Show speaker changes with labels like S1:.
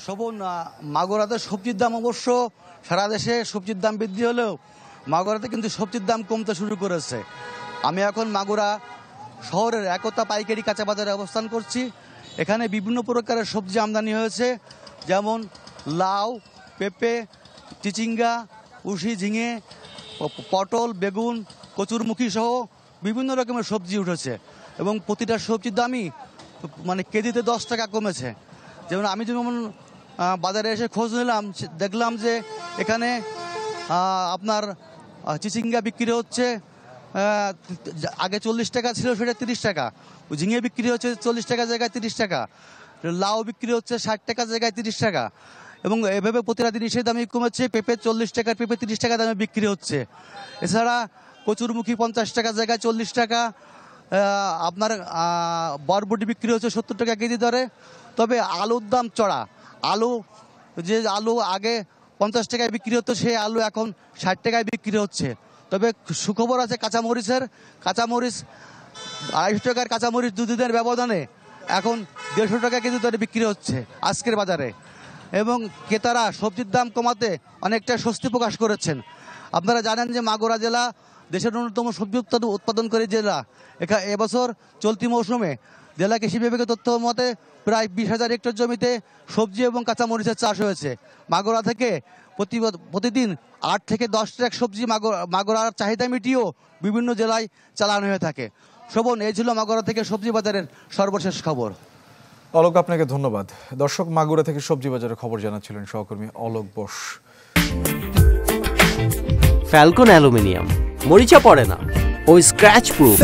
S1: শোভন, মাগুরাতে সবজির দাম অবশ্য সারা দেশে সবজির দাম বৃদ্ধি হলেও মাগুরাতে কিন্তু সবজির দাম কমতে শুরু করেছে। আমি এখন মাগুরা শহরের একতা পাইকারি কাঁচা বাজারে অবস্থান করছি। এখানে বিভিন্ন প্রকারের সবজি আমদানি হয়েছে, যেমন লাউ, পেঁপে, চিচিঙ্গা, উশি, ঝিঙে, পটল, বেগুন, কচুরমুখী সহ বিভিন্ন রকমের সবজি উঠেছে এবং প্রতিটা সবজির দামই মানে কেজিতে 10 টাকা কমেছে। আমি যেমন বাজারে এসে খোঁজ নিলাম, দেখলাম যে এখানে আপনার চিচিঙ্গা বিক্রি হচ্ছে আগে 40 টাকা ছিল, সেটা 30 টাকা। ঝিঙে বিক্রি হচ্ছে 40 টাকা জায়গায় 30 টাকা। লাউ বিক্রি হচ্ছে 60 টাকা জায়গায় 30 টাকা এবং এভাবে প্রতিটা জিনিসের দামই কমেছে। পেঁপে 40 টাকার পেঁপে 30 টাকা দামে বিক্রি হচ্ছে। এছাড়া কচুরমুখী 50 টাকা জায়গায় 40 টাকা। আপনার বরবটি বিক্রি হচ্ছে 70 টাকা কেজি দরে। তবে আলুর দাম চড়া। আলু আগে 50 টাকায় বিক্রি হতো, সেই আলু এখন 60 টাকায় বিক্রি হচ্ছে। তবে সুখবর আছে কাঁচামরিচের। কাঁচামরিচ 250 টাকার কাঁচামরিচ দুদিনের ব্যবধানে এখন 150 টাকা কেজি দরে বিক্রি হচ্ছে আজকের বাজারে। এবং ক্রেতারা সবজির দাম কমাতে অনেকটা স্বস্তি প্রকাশ করেছেন। আপনারা জানেন যে মাগুরা জেলা দেশের অন্যতম সবজি উৎপাদনকারী জেলা। এবছর চলতি মৌসুমে জেলা কৃষি বিভাগের তথ্য মতে প্রায় 20,000 হেক্টর জমিতে সবজি এবং কাঁচামরিচের চাষ হয়েছে। মাগুরা থেকে প্রতিদিন 8 থেকে 10 ট্রাক সবজি মাগুরার চাহিদা মিটিয়েও বিভিন্ন জেলায় চালানো হয়ে থাকে। শোভন, এই ছিল মাগুরা থেকে সবজি বাজারের সর্বশেষ খবর।
S2: অলোক, আপনাকে ধন্যবাদ। দর্শক, মাগুরা থেকে সবজি বাজারের খবর জানাচ্ছিলেন সহকর্মী অলোক বোস।
S3: ফ্যালকন অ্যালুমিনিয়াম, মরিচা পড়ে না, ও স্ক্র্যাচ প্রুফ।